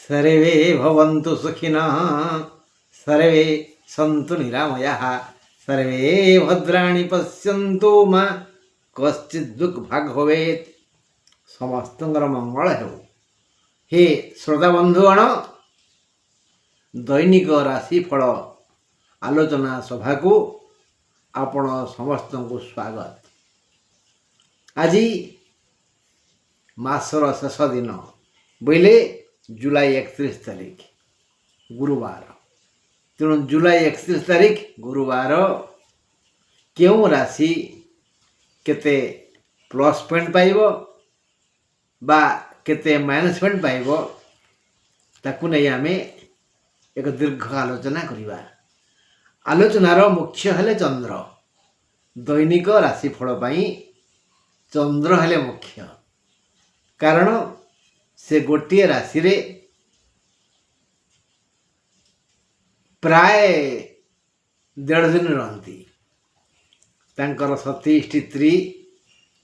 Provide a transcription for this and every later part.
सर्वे भवन्तु सुखिनः सर्वे सन्तु निरामयाः सर्वे भद्राणि पश्यन्तु मा कश्चित् दुःखभाग् भवेत्। ସମସ୍ତଙ୍କର ମଙ୍ଗଳ ହେଉ। हे ଶ୍ରୋତା ବନ୍ଧୁଗଣ, ଦୈନିକ ରାଶିଫଳ ଆଲୋଚନା ସଭାକୁ ଆପଣ ସମସ୍ତଙ୍କୁ ସ୍ୱାଗତ। ଆଜି ମାସର ଶେଷ ଦିନ ବୋଇଲେ ଜୁଲାଇ 31 ତାରିଖ ଗୁରୁବାର। ତେଣୁ ଜୁଲାଇ 31 ତାରିଖ ଗୁରୁବାର କେଉଁ ରାଶି କେତେ ପ୍ଲସ୍ ପଏଣ୍ଟ ପାଇବ ବା କେତେ ମାଇନସ୍ ପଏଣ୍ଟ ପାଇବ ତାକୁ ନେଇ ଆମେ ଏକ ଦୀର୍ଘ ଆଲୋଚନା କରିବା। ଆଲୋଚନାର ମୁଖ୍ୟ ହେଲେ ଚନ୍ଦ୍ର। ଦୈନିକ ରାଶିଫଳ ପାଇଁ ଚନ୍ଦ୍ର ହେଲେ ମୁଖ୍ୟ, କାରଣ ସେ ଗୋଟିଏ ରାଶିରେ ପ୍ରାୟ 1.5 ଦିନ ରହନ୍ତି। ତାଙ୍କର 27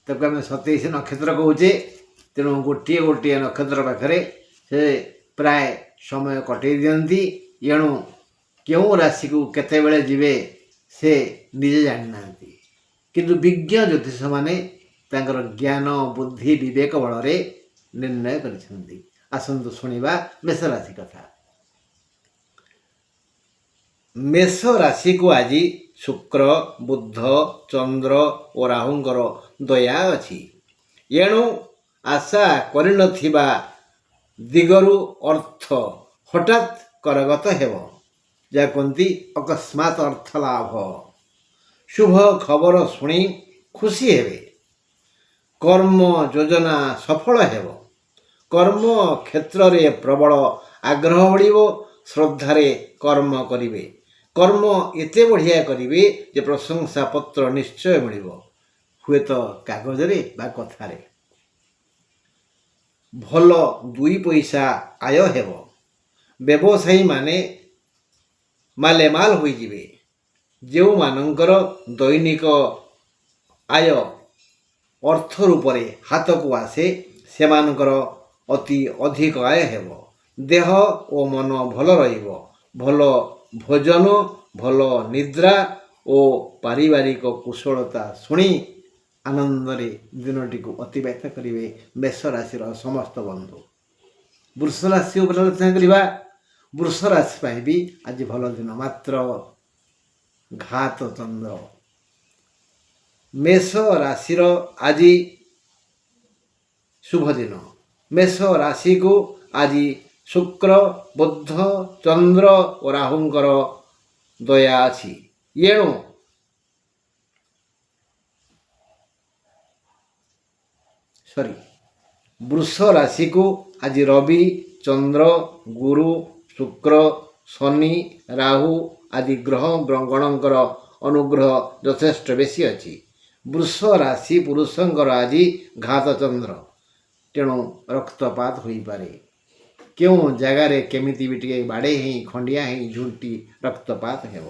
ତାକୁ ଆମେ 27 ନକ୍ଷତ୍ର କହୁଛେ। ତେଣୁ ଗୋଟିଏ ଗୋଟିଏ ନକ୍ଷତ୍ର ପାଖରେ ସେ ପ୍ରାୟ ସମୟ କଟେଇ ଦିଅନ୍ତି। ଏଣୁ କେଉଁ ରାଶିକୁ କେତେବେଳେ ଯିବେ ସେ ନିଜେ ଜାଣିନାହାନ୍ତି, କିନ୍ତୁ ବିଜ୍ଞ ଜ୍ୟୋତିଷମାନେ ତାଙ୍କର ଜ୍ଞାନ ବୁଦ୍ଧି ବିବେକ ବଳରେ ନିର୍ଣ୍ଣୟ କରିଛନ୍ତି। ଆସନ୍ତୁ ଶୁଣିବା ମେଷ ରାଶି କଥା। ମେଷ ରାଶିକୁ ଆଜି ଶୁକ୍ର, ବୁଧ, ଚନ୍ଦ୍ର ଓ ରାହୁଙ୍କର ଦୟା ଅଛି। ଏଣୁ ଆଶା କରିନଥିବା ଦିଗରୁ ଅର୍ଥ ହଠାତ୍ କରଗତ ହେବ, ଯାହା କୁହନ୍ତି ଅକସ୍ମାତ ଅର୍ଥ ଲାଭ। ଶୁଭ ଖବର ଶୁଣି ଖୁସି ହେବେ। କର୍ମ ଯୋଜନା ସଫଳ ହେବ। କର୍ମ କ୍ଷେତ୍ରରେ ପ୍ରବଳ ଆଗ୍ରହ ବଢ଼ିବ। ଶ୍ରଦ୍ଧାରେ କର୍ମ କରିବେ। କର୍ମ ଏତେ ବଢ଼ିଆ କରିବେ ଯେ ପ୍ରଶଂସା ପତ୍ର ନିଶ୍ଚୟ ମିଳିବ, ହୁଏତ କାଗଜରେ ବା କଥାରେ। ଭଲ 2 ପଇସା ଆୟ ହେବ। ବ୍ୟବସାୟୀମାନେ ମାଲେମାଲ ହୋଇଯିବେ। ଯେଉଁମାନଙ୍କର ଦୈନିକ ଆୟ ଅର୍ଥ ରୂପରେ ହାତକୁ ଆସେ ସେମାନଙ୍କର ଅତି ଅଧିକ ଆୟ ହେବ। ଦେହ ଓ ମନ ଭଲ ରହିବ। ଭଲ ଭୋଜନ, ଭଲ ନିଦ୍ରା ଓ ପାରିବାରିକ କୁଶଳତା ଶୁଣି ଆନନ୍ଦରେ ଦିନଟିକୁ ଅତିବାହିତ କରିବେ ମେଷ ରାଶିର ସମସ୍ତ ବନ୍ଧୁ। ବୃଷ ରାଶି ଉପରେ ଆଲୋଚନା କରିବା। ବୃଷ ରାଶି ପାଇଁ ବି ଆଜି ଭଲ ଦିନ, ମାତ୍ର ଘାତ ଚନ୍ଦ୍ର। ମେଷ ରାଶିର ଆଜି ଶୁଭ ଦିନ। ମେଷ ରାଶିକୁ ଆଜି ଶୁକ୍ର, ବୁଧ, ଚନ୍ଦ୍ର ଓ ରାହୁଙ୍କର ଦୟା ଅଛି। ଏଣୁ ବୃଷ ରାଶିକୁ ଆଜି ରବି, ଚନ୍ଦ୍ର, ଗୁରୁ, ଶୁକ୍ର, ଶନି, ରାହୁ ଆଦି ଗ୍ରହ ଗଣଙ୍କର ଅନୁଗ୍ରହ ଯଥେଷ୍ଟ ବେଶୀ ଅଛି। ବୃଷ ରାଶି ପୁରୁଷଙ୍କର ଆଜି ଘାତ ଚନ୍ଦ୍ର। ତେଣୁ ରକ୍ତପାତ ହୋଇପାରେ। କେଉଁ ଜାଗାରେ କେମିତି ବି ଟିକେ ବାଡ଼େଇ ହେଇ ଖଣ୍ଡିଆ ହେଇ ଝୁଣ୍ଟି ରକ୍ତପାତ ହେବ।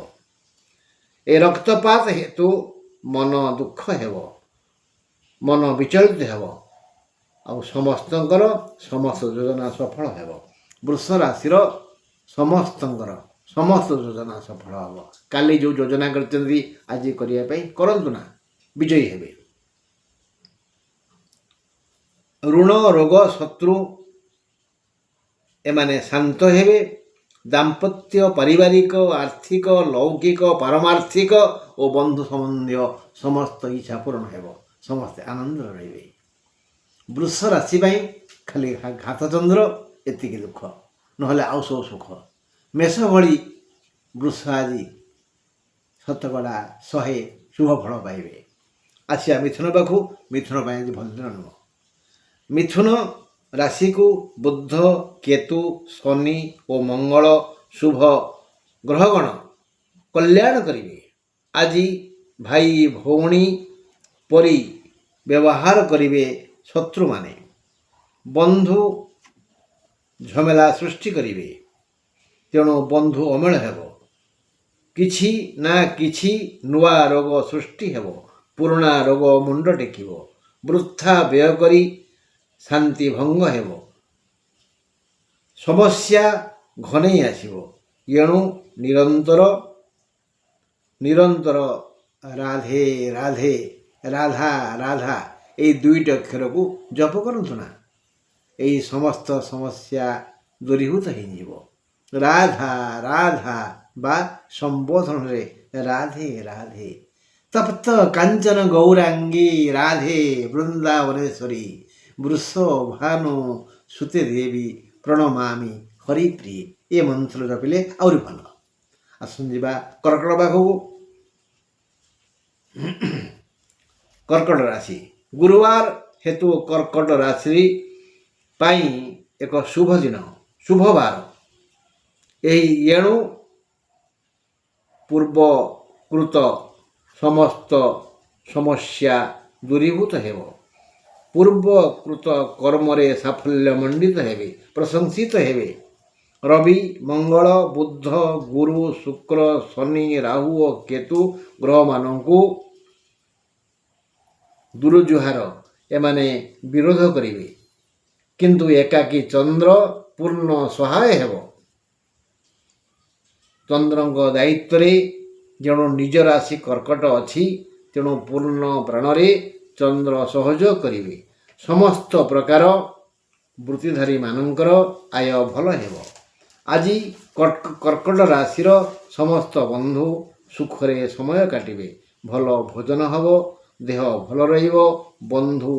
ଏ ରକ୍ତପାତ ହେତୁ ମନ ଦୁଃଖ ହେବ, ମନ ବିଚଳିତ ହେବ, ଆଉ ସମସ୍ତଙ୍କର ସମସ୍ତ ଯୋଜନା ସଫଳ ହେବ। ବୃଷ ରାଶିର ସମସ୍ତଙ୍କର ସମସ୍ତ ଯୋଜନା ସଫଳ ହେବ। କାଲି ଯେଉଁ ଯୋଜନା କରିଛନ୍ତି ଆଜି କରିବା ପାଇଁ କରନ୍ତୁ ନା, ବିଜୟୀ ହେବେ। ଋଣ, ରୋଗ, ଶତ୍ରୁ ଏମାନେ ଶାନ୍ତ ହେବେ। ଦାମ୍ପତ୍ୟ, ପାରିବାରିକ, ଆର୍ଥିକ, ଲୌକିକ, ପାରମାର୍ଥିକ ଓ ବନ୍ଧୁ ସମ୍ବନ୍ଧୀୟ ସମସ୍ତ ଇଚ୍ଛା ପୂରଣ ହେବ। ସମସ୍ତେ ଆନନ୍ଦରେ ରହିବେ। ବୃଷ ରାଶି ପାଇଁ ଖାଲି ଘାତ ଚନ୍ଦ୍ର, ଏତିକି ଦୁଃଖ, ନହେଲେ ଆଉ ସବୁ ସୁଖ। ମେଷ ଭଳି ବୃଷ ଆଜି ଶତକଡ଼ା 100 ଶୁଭ ଫଳ ପାଇବେ। ଆସିବା ମିଥୁନ ପାଖକୁ। ମିଥୁନ ପାଇଁ ଆଜି ଭଲ ଦିନ ନୁହଁ। ମିଥୁନ ରାଶିକୁ ବୁଧ, କେତୁ, ଶନି ଓ ମଙ୍ଗଳ ଶୁଭ ଗ୍ରହଗଣ କଲ୍ୟାଣ କରିବେ। ଆଜି ଭାଇ ଭଉଣୀ ପରି ବ୍ୟବହାର କରିବେ ଶତ୍ରୁମାନେ। ବନ୍ଧୁ ଝମେଲା ସୃଷ୍ଟି କରିବେ। ତେଣୁ ବନ୍ଧୁ ଅମେଳ ହେବ। କିଛି ନା କିଛି ନୂଆ ରୋଗ ସୃଷ୍ଟି ହେବ। ପୁରୁଣା ରୋଗ ମୁଣ୍ଡ ଟେକିବ। ବୃଥା ବ୍ୟୟ କରି ଶାନ୍ତି ଭଙ୍ଗ ହେବ। ସମସ୍ୟା ଘନେଇ ଆସିବ। ଏଣୁ ନିରନ୍ତର ନିରନ୍ତର ରାଧେ ରାଧେ ରାଧା ରାଧା ଏଇ ଦୁଇଟି ଅକ୍ଷରକୁ ଜପ କରନ୍ତୁ ନା, ଏଇ ସମସ୍ତ ସମସ୍ୟା ଦୂରୀଭୂତ ହେଇଯିବ। ରାଧା ରାଧା ବା ସମ୍ବୋଧନରେ ରାଧେ ରାଧେ। ତପ୍ତ କାଞ୍ଚନ ଗୌରାଙ୍ଗୀ ରାଧେ ବୃନ୍ଦାବନେଶ୍ୱରୀ ବୃଷ ଭାନୁ ସୁତେ ଦେବୀ ପ୍ରଣମାମି ହରିପ୍ରିୟ। ଏ ମନ୍ତ୍ର ଜପିଲେ ଆହୁରି ଭଲ। ଆସନ୍ତୁ ଯିବା କର୍କଟ ପାଖକୁ। କର୍କଟ ରାଶି ଗୁରୁବାର ହେତୁ କର୍କଟ ରାଶି ପାଇଁ ଏକ ଶୁଭ ଦିନ, ଶୁଭବାର। ଏହି ଏଣୁ ପୂର୍ବକୃତ ସମସ୍ତ ସମସ୍ୟା ଦୂରୀଭୂତ ହେବ। ପୂର୍ବକୃତ କର୍ମରେ ସାଫଲ୍ୟ ମଣ୍ଡିତ ହେବେ, ପ୍ରଶଂସିତ ହେବେ। ରବି ମଙ୍ଗଳ ବୁଧ ଗୁରୁ ଶୁକ୍ର ଶନି ରାହୁ ଓ କେତୁ ଗ୍ରହମାନଙ୍କୁ ଦୁରୁଜୁହାର ଏମାନେ ବିରୋଧ କରିବେ, କିନ୍ତୁ ଏକାକୀ ଚନ୍ଦ୍ର ପୂର୍ଣ୍ଣ ସହାୟ ହେବ। ଚନ୍ଦ୍ରଙ୍କ ଦାୟିତ୍ୱରେ ଯେଣୁ ନିଜ ରାଶି କର୍କଟ ଅଛି, ତେଣୁ ପୂର୍ଣ୍ଣ ପ୍ରାଣରେ ଚନ୍ଦ୍ର ସହଯୋଗ କରିବେ। ସମସ୍ତ ପ୍ରକାର ବୃତ୍ତିଧାରୀମାନଙ୍କର ଆୟ ଭଲ ହେବ। ଆଜି କର୍କଟ ରାଶିର ସମସ୍ତ ବନ୍ଧୁ ସୁଖରେ ସମୟ କାଟିବେ। ଭଲ ଭୋଜନ ହେବ, ଦେହ ଭଲ ରହିବ, ବନ୍ଧୁ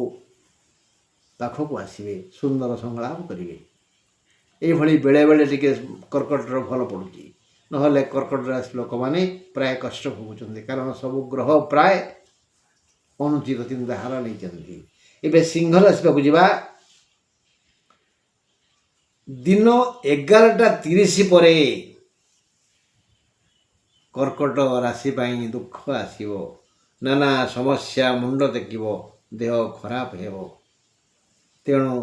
ପାଖକୁ ଆସିବେ, ସୁନ୍ଦର ସଂଳାପ କରିବେ। ଏଇଭଳି ବେଳେବେଳେ ଟିକେ କର୍କଟର ଭଲ ପଡ଼ୁଛି, ନହେଲେ କର୍କଟ ରାଶି ଲୋକମାନେ ପ୍ରାୟ କଷ୍ଟ ଭୋଗୁଛନ୍ତି, କାରଣ ସବୁ ଗ୍ରହ ପ୍ରାୟ ଅନୁଚିତ ଚିନ୍ତାଧାରା ନେଇଛନ୍ତି। ଏବେ ସିଂହ ରାଶି ପାଖକୁ ଯିବା। ଦିନ 11:30 ପରେ କର୍କଟ ରାଶି ପାଇଁ ଦୁଃଖ ଆସିବ। ନାନା ସମସ୍ୟା ମୁଣ୍ଡ ଟେକିବ, ଦେହ ଖରାପ ହେବ। ତେଣୁ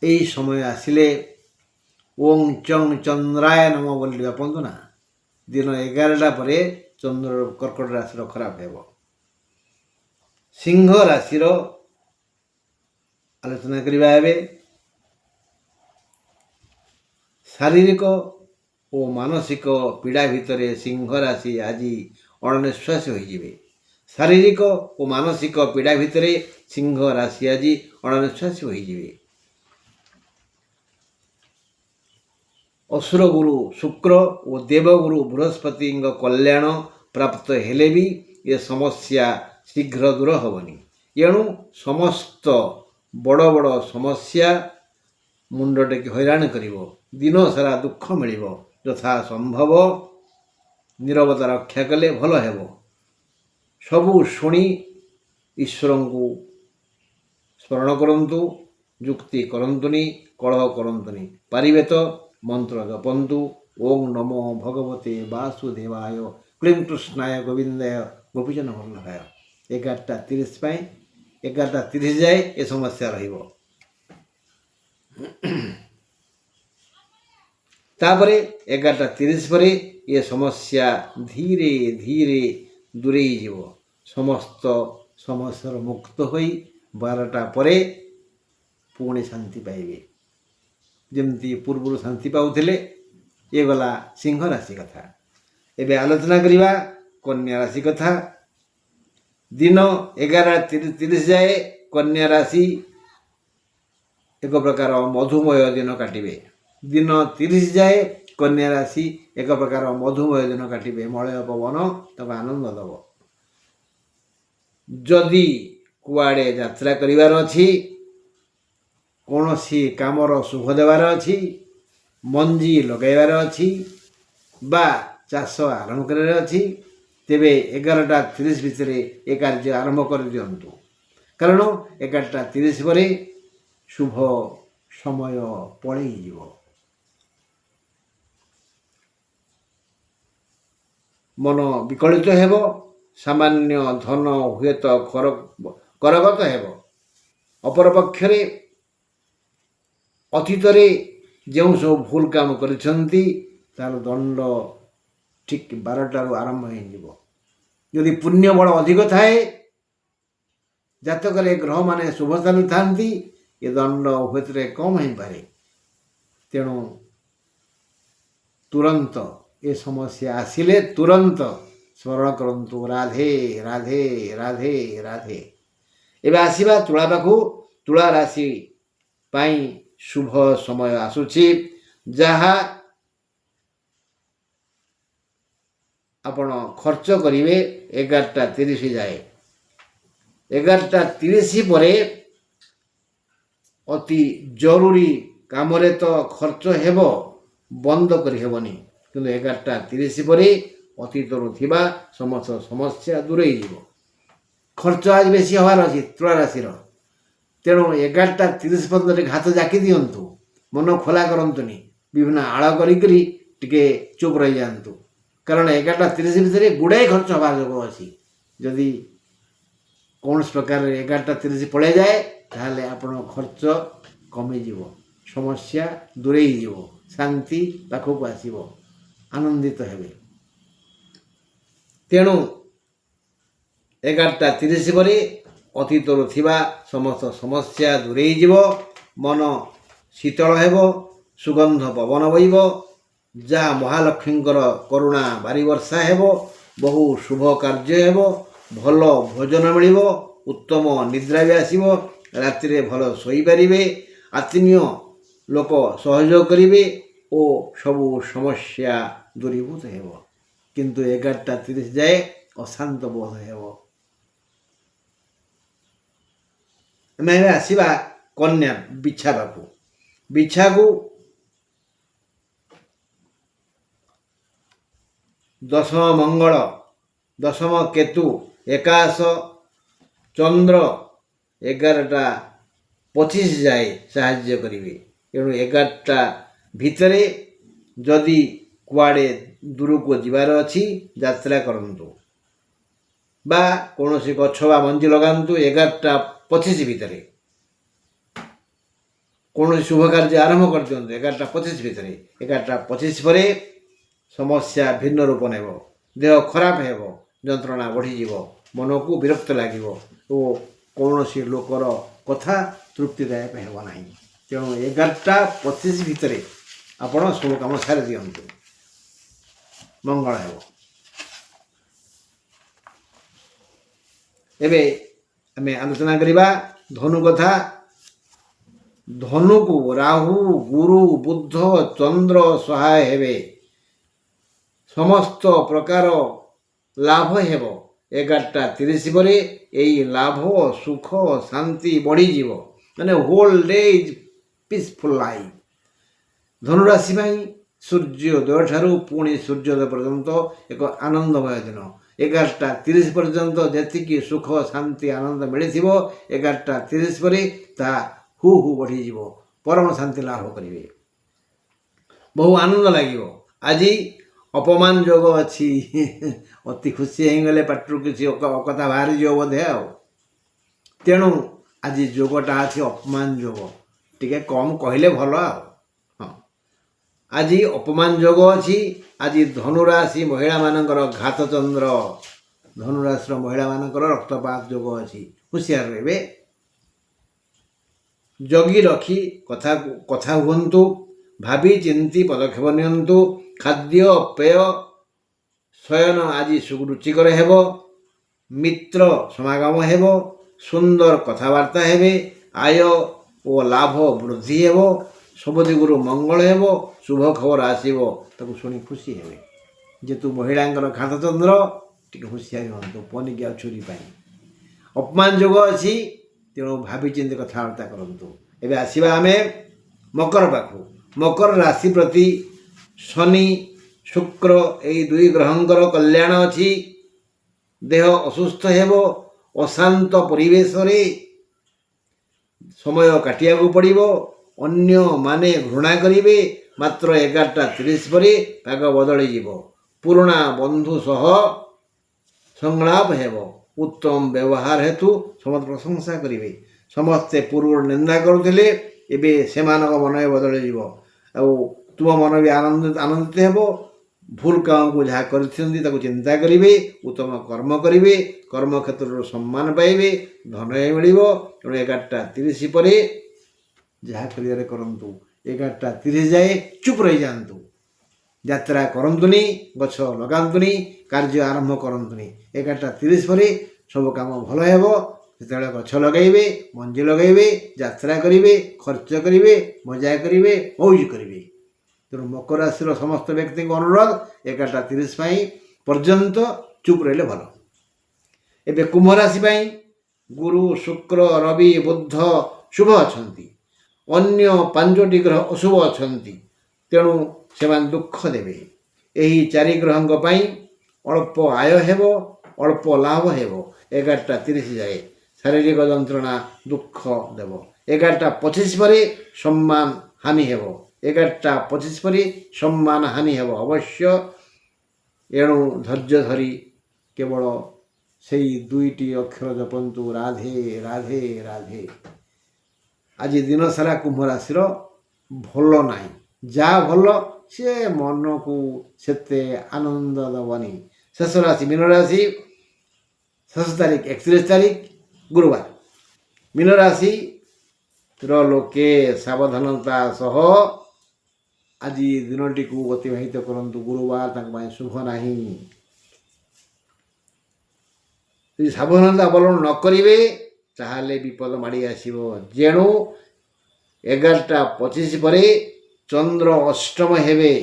ଏହି ସମୟ ଆସିଲେ ଓଂ ଚଂ ଚନ୍ଦ୍ରାୟ ନମ ବୋଲି ଜପନ୍ତୁ ନା। ଦିନ 11ଟା ପରେ କର୍କଟ ରାଶିର ଖରାପ ହେବ। ସିଂହ ରାଶିର ଆଲୋଚନା କରିବା। ଏବେ ଶାରୀରିକ ଓ ମାନସିକ ପୀଡ଼ା ଭିତରେ ସିଂହ ରାଶି ଆଜି ଅଣନିଶ୍ୱାସୀ ହୋଇଯିବେ। ଶାରୀରିକ ଓ ମାନସିକ ପୀଡ଼ା ଭିତରେ ସିଂହ ରାଶି ଆଜି ଅଣନିଶ୍ୱାସୀ ହୋଇଯିବେ। ଅସୁରଗୁରୁ ଶୁକ୍ର ଓ ଦେବଗୁରୁ ବୃହସ୍ପତିଙ୍କ କଲ୍ୟାଣ ପ୍ରାପ୍ତ ହେଲେ ବି ଏ ସମସ୍ୟା ଶୀଘ୍ର ଦୂର ହେବନି। ଏଣୁ ସମସ୍ତ ବଡ଼ ବଡ଼ ସମସ୍ୟା ମୁଣ୍ଡ ଟେକି ହଇରାଣ କରିବ। ଦିନ ସାରା ଦୁଃଖ ମିଳିବ। ଯଥା ସମ୍ଭବ ନୀରବତା ରକ୍ଷା କଲେ ଭଲ ହେବ। ସବୁ ଶୁଣି ଈଶ୍ୱରଙ୍କୁ ସ୍ମରଣ କରନ୍ତୁ, ଯୁକ୍ତି କରନ୍ତୁନି, କଳହ କରନ୍ତୁନି। ପାରିବେ ତ ମନ୍ତ୍ର ଜପନ୍ତୁ। ଓಂ ନମୋ ଭଗବତେ ବାସୁଦେବାୟ କ୍ଲିଂ କୃଷ୍ଣାୟ ଗୋବିନ୍ଦାୟ ଗୋପୀଜନ ବଲ୍ଲଭାୟ। 11:30 ପାଇଁ 11:30 ଯାଏ ଏ ସମସ୍ୟା ରହିବ। ତାପରେ 11:30 ପରେ ଏ ସମସ୍ୟା ଧୀରେ ଧୀରେ ଦୂରେଇ ଯିବ। ସମସ୍ତ ସମସ୍ୟାର ମୁକ୍ତ ହୋଇ 12ଟା ପରେ ପୁଣି ଶାନ୍ତି ପାଇବେ, ଯେମିତି ପୂର୍ବରୁ ଶାନ୍ତି ପାଉଥିଲେ। ଏ ଗଲା ସିଂହ ରାଶି କଥା। ଏବେ ଆଲୋଚନା କରିବା କନ୍ୟା ରାଶି କଥା। ଦିନ 11:30 ଯାଏ କନ୍ୟା ରାଶି ଏକ ପ୍ରକାର ମଧୁମୟ ଦିନ କାଟିବେ। ଦିନ 30 ଯାଏ କନ୍ୟା ରାଶି ଏକ ପ୍ରକାର ମଧୁମୟ ଦିନ କାଟିବେ। ମଳୟ ପବନ ତାଙ୍କୁ ଆନନ୍ଦ ଦେବ। ଯଦି କୁଆଡ଼େ ଯାତ୍ରା କରିବାର ଅଛି, କୌଣସି କାମର ଶୁଭ ଦେବାର ଅଛି, ମଞ୍ଜି ଲଗାଇବାର ଅଛି ବା ଚାଷ ଆରମ୍ଭ କରିବାର ଅଛି, ତେବେ 11:30 ଭିତରେ ଏ କାର୍ଯ୍ୟ ଆରମ୍ଭ କରିଦିଅନ୍ତୁ। କାରଣ 11:30 ପରେ ଶୁଭ ସମୟ ପଳେଇଯିବ। ମନ ବିକଳିତ ହେବ। ସାମାନ୍ୟ ଧନ ହୁଏତ କରଗତ ହେବ। ଅପରପକ୍ଷରେ ଅତୀତରେ ଯେଉଁ ସବୁ ଭୁଲ କାମ କରିଛନ୍ତି ତାର ଦଣ୍ଡ ଠିକ୍ 12ଟାରୁ ଆରମ୍ଭ ହେଇଯିବ। ଯଦି ପୁଣ୍ୟ ବଳ ଅଧିକ ଥାଏ, ଜାତକରେ ଗ୍ରହମାନେ ଶୁଭସ୍ଥାନ ଥାନ୍ତି, ଏ ଦଣ୍ଡ ହୁଏତରେ କମ୍ ହେଇପାରେ। ତେଣୁ ତୁରନ୍ତ ଏ ସମସ୍ୟା ଆସିଲେ ତୁରନ୍ତ ସ୍ମରଣ କରନ୍ତୁ ରାଧେ ରାଧେ ରାଧେ ରାଧେ। ଏବେ ଆସିବା ତୁଳା ପାଖକୁ। ତୁଳା ରାଶି ପାଇଁ ଶୁଭ ସମୟ ଆସୁଛି। ଯାହା ଆପଣ ଖର୍ଚ୍ଚ କରିବେ 11:30 ଯାଏ। 11:30 ପରେ ଅତି ଜରୁରୀ କାମରେ ତ ଖର୍ଚ୍ଚ ହେବ, ବନ୍ଦ କରିହେବନି, କିନ୍ତୁ 11:30 ପରେ ଅତୀତରୁ ଥିବା ସମସ୍ତ ସମସ୍ୟା ଦୂରେଇଯିବ। ଖର୍ଚ୍ଚ ଆଜି ବେଶୀ ହେବାର ଅଛି ତୁଳା ରାଶିର। ତେଣୁ 11:30 ପର୍ଯ୍ୟନ୍ତ ହାତ ଜାକି ଦିଅନ୍ତୁ, ମନ ଖୋଲା କରନ୍ତୁନି, ବିଭିନ୍ନ ଆଳ କରିକିରି ଟିକେ ଚୁପ୍ ରହିଯାଆନ୍ତୁ। କାରଣ 11:30 ଭିତରେ ଗୁଡ଼ାଏ ଖର୍ଚ୍ଚ ହେବାର ଯୋଗ ଅଛି। ଯଦି କୌଣସି ପ୍ରକାରରେ 11:30 ପଳାଇଯାଏ ତାହେଲେ ଆପଣଙ୍କ ଖର୍ଚ୍ଚ କମିଯିବ, ସମସ୍ୟା ଦୂରେଇ ଯିବ, ଶାନ୍ତି ପାଖକୁ ଆସିବ, ଆନନ୍ଦିତ ହେବେ। ତେଣୁ 11:30 ପରେ ଅତୀତରୁ ଥିବା ସମସ୍ତ ସମସ୍ୟା ଦୂରେଇ ଯିବ, ମନ ଶୀତଳ ହେବ, ସୁଗନ୍ଧ ପବନ ବହିବ, ଯାହା ମହାଲକ୍ଷ୍ମୀଙ୍କର କରୁଣା ବାରିବର୍ଷା ହେବ, ବହୁ ଶୁଭ କାର୍ଯ୍ୟ ହେବ, ଭଲ ଭୋଜନ ମିଳିବ, ଉତ୍ତମ ନିଦ୍ରା ବି ଆସିବ, ରାତିରେ ଭଲ ଶୋଇପାରିବେ, ଆତ୍ମୀୟ ଲୋକ ସହଯୋଗ କରିବେ ଓ ସବୁ ସମସ୍ୟା ଦୂରୀଭୂତ ହେବ। କିନ୍ତୁ 11:30 ଯାଏ ଅଶାନ୍ତ ବୋଧ ହେବ। ଆମେ ଏବେ ଆସିବା କନ୍ୟା ବିଛା ପାଖକୁ। ବିଛାକୁ ଦଶମ ମଙ୍ଗଳ, ଦଶମ କେତୁ, ଏକାଦଶ ଚନ୍ଦ୍ର 11:25 ଯାଏ ସାହାଯ୍ୟ କରିବେ। ତେଣୁ 11ଟା ଭିତରେ ଯଦି କୁଆଡ଼େ ଦୂରକୁ ଯିବାର ଅଛି ଯାତ୍ରା କରନ୍ତୁ ବା କୌଣସି ଗଛ ବା ମଞ୍ଜି ଲଗାନ୍ତୁ 11:25 ଭିତରେ। କୌଣସି ଶୁଭ କାର୍ଯ୍ୟ ଆରମ୍ଭ କରିଦିଅନ୍ତୁ 11:25 ଭିତରେ। 11:25 ପରେ ସମସ୍ୟା ଭିନ୍ନ ରୂପ ନେବ, ଦେହ ଖରାପ ହେବ, ଯନ୍ତ୍ରଣା ବଢ଼ିଯିବ, ମନକୁ ବିରକ୍ତ ଲାଗିବ ଓ କୌଣସି ଲୋକର କଥା ତୃପ୍ତିଦାୟକ ହେବ ନାହିଁ। ତେଣୁ 11:25 ଭିତରେ ଆପଣ ସବୁ କାମ ସାରି ଦିଅନ୍ତୁ, ମଙ୍ଗଳ ହେବ। ଏବେ ଆମେ ଆଲୋଚନା କରିବା ଧନୁ କଥା। ଧନୁକୁ ରାହୁ, ଗୁରୁ, ବୁଧ, ଚନ୍ଦ୍ର ସହାୟ ହେବେ, ସମସ୍ତ ପ୍ରକାର ଲାଭ ହେବ। 11:30 ପରେ ଏହି ଲାଭ, ସୁଖ, ଶାନ୍ତି ବଢ଼ିଯିବ, ମାନେ whole day is peaceful life. ଧନୁରାଶି ପାଇଁ ସୂର୍ଯ୍ୟୋଦୟ ଠାରୁ ପୁଣି ସୂର୍ଯ୍ୟୋଦୟ ପର୍ଯ୍ୟନ୍ତ ଏକ ଆନନ୍ଦମୟ ଦିନ। 11:30 ପର୍ଯ୍ୟନ୍ତ ଯେତିକି ସୁଖ, ଶାନ୍ତି, ଆନନ୍ଦ ମିଳିଥିବ 11:30 ପରେ ତାହା ହୁ ହୁ ବଢ଼ିଯିବ, ପରମ ଶାନ୍ତି ଲାଭ କରିବେ, ବହୁ ଆନନ୍ଦ ଲାଗିବ। ଆଜି ଅପମାନ ଯୋଗ ଅଛି, ଅତି ଖୁସି ହେଇଗଲେ ପାଟିରୁ କିଛି କଥା ବାହାରିଯିବ ବୋଧେ ଆଉ। ତେଣୁ ଆଜି ଯୋଗଟା ଅଛି ଅପମାନ ଯୋଗ, ଟିକେ କମ୍ କହିଲେ ଭଲ ଆଉ। ହଁ, ଆଜି ଅପମାନ ଯୋଗ ଅଛି। ଆଜି ଧନୁରାଶି ମହିଳାମାନଙ୍କର ଘାତ ଚନ୍ଦ୍ର, ଧନୁରାଶିର ମହିଳାମାନଙ୍କର ରକ୍ତପାତ ଯୋଗ ଅଛି, ହୁସିଆର ରହିବେ। ଜଗି ରଖି କଥା ହୁଅନ୍ତୁ, ଭାବି ଚିନ୍ତି ପଦକ୍ଷେପ ନିଅନ୍ତୁ। ଖାଦ୍ୟ ପେୟ ଶୟନ ଆଜି ସୁରୁଚିକର ହେବ, ମିତ୍ର ସମାଗମ ହେବ, ସୁନ୍ଦର କଥାବାର୍ତ୍ତା ହେବେ, ଆୟ ଓ ଲାଭ ବୃଦ୍ଧି ହେବ, ସବୁ ଦିଗରୁ ମଙ୍ଗଳ ହେବ, ଶୁଭ ଖବର ଆସିବ, ତାକୁ ଶୁଣି ଖୁସି ହେବେ। ଯେହେତୁ ମହିଳାଙ୍କର ଘାତଚନ୍ଦ୍ର, ଟିକେ ହୁସିଆରି ହୁଅନ୍ତୁ ପନିକି ଆଉ ଛୁରୀ ପାଇଁ। ଅପମାନ ଯୋଗ ଅଛି, ତେଣୁ ଭାବିଚିନ୍ତି କଥାବାର୍ତ୍ତା କରନ୍ତୁ। ଏବେ ଆସିବା ଆମେ ମକର ପାଖକୁ। ମକର ରାଶି ପ୍ରତି ଶନି, ଶୁକ୍ର ଏହି ଦୁଇ ଗ୍ରହଙ୍କର କଲ୍ୟାଣ ଅଛି। ଦେହ ଅସୁସ୍ଥ ହେବ, ଅଶାନ୍ତ ପରିବେଶରେ ସମୟ କାଟିବାକୁ ପଡ଼ିବ, ଅନ୍ୟମାନେ ଘୃଣା କରିବେ। ମାତ୍ର 11:30 ପରେ ପାଗ ବଦଳିଯିବ, ପୁରୁଣା ବନ୍ଧୁ ସହ ସଂଳାପ ହେବ, ଉତ୍ତମ ବ୍ୟବହାର ହେତୁ ସମସ୍ତେ ପ୍ରଶଂସା କରିବେ। ସମସ୍ତେ ପୂର୍ବରୁ ନିନ୍ଦା କରୁଥିଲେ, ଏବେ ସେମାନଙ୍କ ମନ ବଦଳିଯିବ, ଆଉ ତୁମ ମନ ବି ଆନନ୍ଦିତ ହେବ। ଭୁଲ କାମକୁ ଯାହା କରିଛନ୍ତି ତାକୁ ଚିନ୍ତା କରିବେ, ଉତ୍ତମ କର୍ମ କରିବେ, କର୍ମକ୍ଷେତ୍ରରୁ ସମ୍ମାନ ପାଇବେ, ଧନ ମିଳିବ। ତେଣୁ 11:30 ପରେ ଯାହା କରିବାରେ କରନ୍ତୁ। 11:30 ଯାଏ ଚୁପ୍ ରହିଯାଆନ୍ତୁ। ଯାତ୍ରା କରନ୍ତୁନି, ଗଛ ଲଗାନ୍ତୁନି, କାର୍ଯ୍ୟ ଆରମ୍ଭ କରନ୍ତୁନି। 11:30 ପରେ ସବୁ କାମ ଭଲ ହେବ। ସେତେବେଳେ ଗଛ ଲଗାଇବେ, ମଞ୍ଜି ଲଗାଇବେ, ଯାତ୍ରା କରିବେ, ଖର୍ଚ୍ଚ କରିବେ, ମଜା କରିବେ, ମଉଜ କରିବେ। ତେଣୁ ମକର ରାଶିର ସମସ୍ତ ବ୍ୟକ୍ତିଙ୍କ ଅନୁରୋଧ 11:30 ପାଇଁ ପର୍ଯ୍ୟନ୍ତ ଚୁପ୍ ରହିଲେ ଭଲ। ଏବେ କୁମ୍ଭ ରାଶି ପାଇଁ ଗୁରୁ, ଶୁକ୍ର, ରବି, ବୁଧ ଶୁଭ ଅଛନ୍ତି। ଅନ୍ୟ 5ଟି ଗ୍ରହ ଅଶୁଭ ଅଛନ୍ତି। ତେଣୁ ସେମାନେ ଦୁଃଖ ଦେବେ। ଏହି 4 ଗ୍ରହଙ୍କ ପାଇଁ ଅଳ୍ପ ଆୟ ହେବ, ଅଳ୍ପ ଲାଭ ହେବ। 11:30 ଯାଏ ଶାରୀରିକ ଯନ୍ତ୍ରଣା ଦୁଃଖ ଦେବ। 11:25 ପରେ ସମ୍ମାନ ହାନି ହେବ। 11:25 ପରେ ସମ୍ମାନ ହାନି ହେବ ଅବଶ୍ୟ। ଏଣୁ ଧୈର୍ଯ୍ୟ ଧରି କେବଳ ସେଇ 2ଟି ଅକ୍ଷର ଜପନ୍ତୁ, ରାଧେ ରାଧେ ରାଧେ। ଆଜି ଦିନ ସାରା କୁମ୍ଭ ରାଶିର ଭଲ ନାହିଁ। ଯାହା ଭଲ ସେ ମନକୁ ସେତେ ଆନନ୍ଦ ଦେବନି। ଶେଷ ରାଶି ମୀନ ରାଶି, ଶେଷ ତାରିଖ 31 ତାରିଖ ଗୁରୁବାର। ମୀନ ରାଶିର ଲୋକେ ସାବଧାନତା ସହ ଆଜି ଦିନଟିକୁ ଅତିବାହିତ କରନ୍ତୁ। ଗୁରୁବାର ତାଙ୍କ ପାଇଁ ଶୁଭ ନାହିଁ। ଯଦି ସାବଧାନତା ଅବଲମ୍ବନ ନ କରିବେ ତାହେଲେ ବିପଦ ମାଡ଼ି ଆସିବ। ଯେଣୁ 11:25 ପରେ ଚନ୍ଦ୍ର ଅଷ୍ଟମ ହେବେ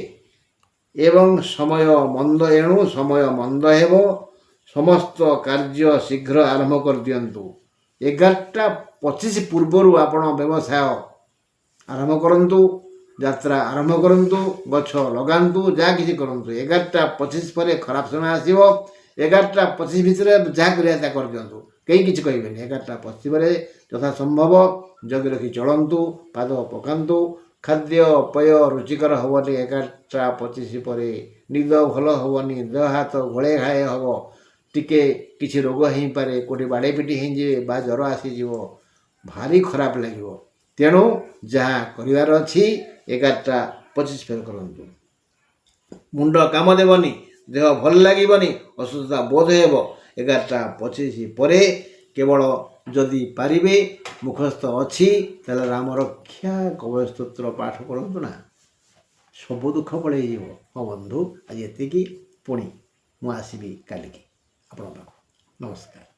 ଏବଂ ସମୟ ମନ୍ଦ, ଏଣୁ ସମୟ ମନ୍ଦ ହେବ। ସମସ୍ତ କାର୍ଯ୍ୟ ଶୀଘ୍ର ଆରମ୍ଭ କରିଦିଅନ୍ତୁ। 11:25 ପୂର୍ବରୁ ଆପଣ ବ୍ୟବସାୟ ଆରମ୍ଭ କରନ୍ତୁ, ଯାତ୍ରା ଆରମ୍ଭ କରନ୍ତୁ, ଗଛ ଲଗାନ୍ତୁ, ଯାହା କିଛି କରନ୍ତୁ। 11:25 ପରେ ଖରାପ ସମୟ ଆସିବ। 11:25 ଭିତରେ ଯାହା କରିବା ତାହା କରିଦିଅନ୍ତୁ, କେହି କିଛି କହିବେନି। 11:25 ପରେ ଯଥା ସମ୍ଭବ ଜଗି ରଖି ଚଳନ୍ତୁ, ପାଦ ପକାନ୍ତୁ। ଖାଦ୍ୟ ପେୟ ରୁଚିକର ହେବନି 11:25 ପରେ। ନିଦ ଭଲ ହେବନି, ଦେହ ହାତ ଘୋଳେଇ ଘାଏ ହେବ। ଟିକେ କିଛି ରୋଗ ହେଇପାରେ, କେଉଁଠି ବାଡ଼େଇ ପିଟି ହେଇଯିବେ ବା ଜ୍ୱର ଆସିଯିବ, ଭାରି ଖରାପ ଲାଗିବ। ତେଣୁ ଯାହା କରିବାର ଅଛି 11:25 ପରେ କରନ୍ତୁ। ମୁଣ୍ଡ କାମ ଦେବନି, ଦେହ ଭଲ ଲାଗିବନି, ଅସୁସ୍ଥତା ବୋଧ ହେବ। 11:25 ପରେ କେବଳ ଯଦି ପାରିବେ, ମୁଖସ୍ଥ ଅଛି ତାହେଲେ ରାମ ରକ୍ଷା କବଚ ସ୍ତୋତ୍ର ପାଠ କରନ୍ତୁ ନା, ସବୁ ଦୁଃଖ ପଳେଇଯିବ। ହଁ ବନ୍ଧୁ, ଆଜି ଏତିକି। ପୁଣି ମୁଁ ଆସିବି କାଲିକି ଆପଣଙ୍କ ପାଖକୁ। ନମସ୍କାର।